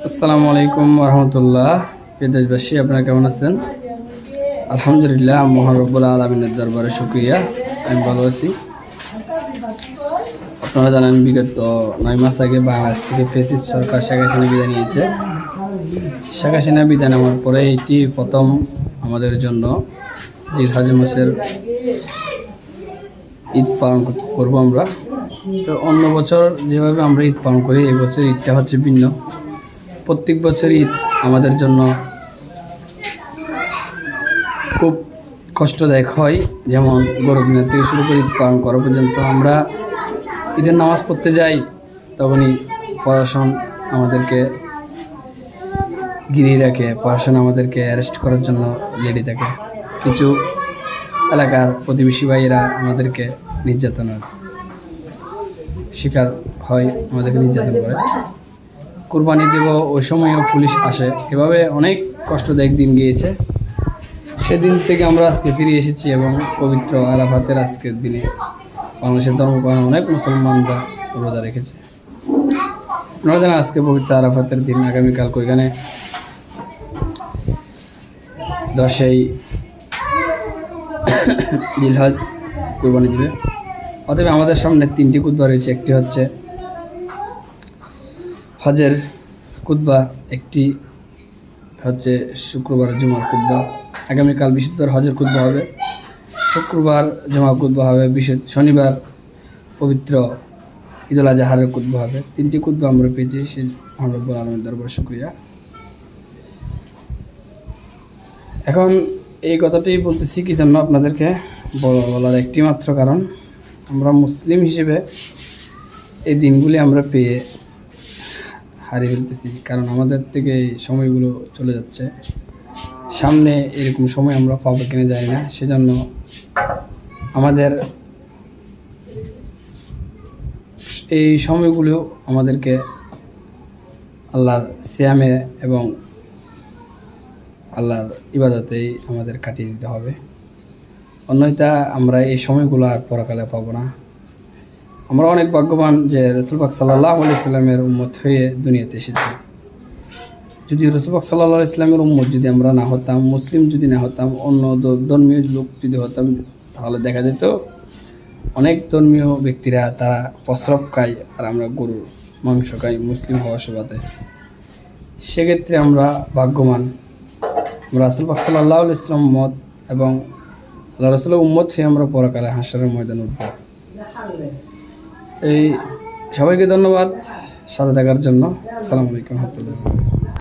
আসসালামু আলাইকুম রহমতুল্লাহ। প্রিয় দেশবাসী, আপনারা কেমন আছেন? আলহামদুলিল্লাহ, মহান রব্বুল আলামিনের দরবারে শুকরিয়া, আমি ভালো আছি। আপনারা জানেন, বিগত 9 মাস আগে বাংলাদেশ থেকে ফ্যাসিস্ট সরকার শেখ হাসিনা বিদায় নিয়েছে। শেখ হাসিনা বিদায় নেওয়ার পরে এটি প্রথম আমাদের জন্য জিলহজ মাসের ঈদ পালন করবো আমরা। তো অন্য বছর যেভাবে আমরা ঈদ পালন করি, এই বছর ঈদটা হচ্ছে ভিন্ন। প্রত্যেক বছর ঈদ আমাদের জন্য খুব কষ্টদায়ক হয়। যেমন গরু কেনার থেকে শুরু করে ঈদ পালন করা পর্যন্ত, আমরা ঈদের নামাজ পড়তে যাই, তখনই প্রশাসন আমাদেরকে ঘিরে রাখে, প্রশাসন আমাদেরকে অ্যারেস্ট করার জন্য রেডি থাকে। কিছু এলাকার প্রতিবেশী ভাইয়েরা আমাদেরকে নির্যাতনের শিকার হয়, আমাদেরকে নির্যাতন করে। কুরবানি দেব, ওই সময়ও পুলিশ আসে। এভাবে অনেক কষ্টদায়ক দিন গিয়েছে। সেদিন থেকে আমরা আজকে ফিরে এসেছি এবং পবিত্র আরাফাতের আজকের দিনে বাংলাদেশের ধর্মপ্রাণ অনেক মুসলমানরা রোজা রেখেছে। আপনারা জানেন আজকে পবিত্র আরাফাতের দিন, আগামীকাল ওইখানে 10ই জিলহজ কুরবানি দিবে। অতএব আমাদের সামনে 3টি খুতবা রয়েছে। একটি হচ্ছে হজের খুতবা, একটি হচ্ছে শুক্রবার জুমার খুতবা। আগামীকাল বৃহস্পতিবার হজের খুতবা হবে, শুক্রবার জুমার খুতবা হবে, শনিবার পবিত্র ঈদুল আজহারের খুতবা হবে। 3টি খুতবা আমরা পেয়েছি। সেই মহান রব্বুল আলামিনের দরবারে শুকরিয়া। এখন এই কথাটি বলতেছি কি জন্য আপনাদেরকে বলার একটি মাত্র কারণ, আমরা মুসলিম হিসেবে এই দিনগুলি আমরা পেয়ে হারিয়ে ফেলতেছি। কারণ আমাদের থেকে এই সময়গুলো চলে যাচ্ছে। সামনে এরকম সময় আমরা পাবো কিনা জানি না। সেজন্য আমাদের এই সময়গুলো আমাদেরকে আল্লাহর সিয়ামে এবং আল্লাহর ইবাদতেই আমাদের কাটিয়ে দিতে হবে। অন্যথা আমরা এই সময়গুলো আর পরকালে পাবো না। আমরা অনেক ভাগ্যবান যে রাসূল পাক সাল্লাল্লাহু আলাইহি সাল্লামের উম্মত হয়ে দুনিয়াতে এসেছি। যদি রাসূল পাক সাল্লাল্লাহু আলাইহি সাল্লামের উম্মত যদি আমরা না হতাম, মুসলিম যদি না হতাম, অন্য ধর্মীয় লোক যদি হতাম, তাহলে দেখা যেত অনেক ধর্মীয় ব্যক্তিরা তারা প্রস্রাব খায় আর আমরা গরুর মাংস খাই মুসলিম হওয়ার সুবাদে। সেক্ষেত্রে আমরা ভাগ্যবান। আমরা রাসূল পাক সাল্লাল্লাহু আলাইহি সাল্লাম উম্মত এবং আল্লাহ রাসূলের উম্মত হয়ে আমরা পরকালে হাশরের ময়দানে উঠব। এই সবাইকে ধন্যবাদ সাথে থাকার জন্য। আসসালামু আলাইকুম ওয়া রাহমাতুল্লাহি।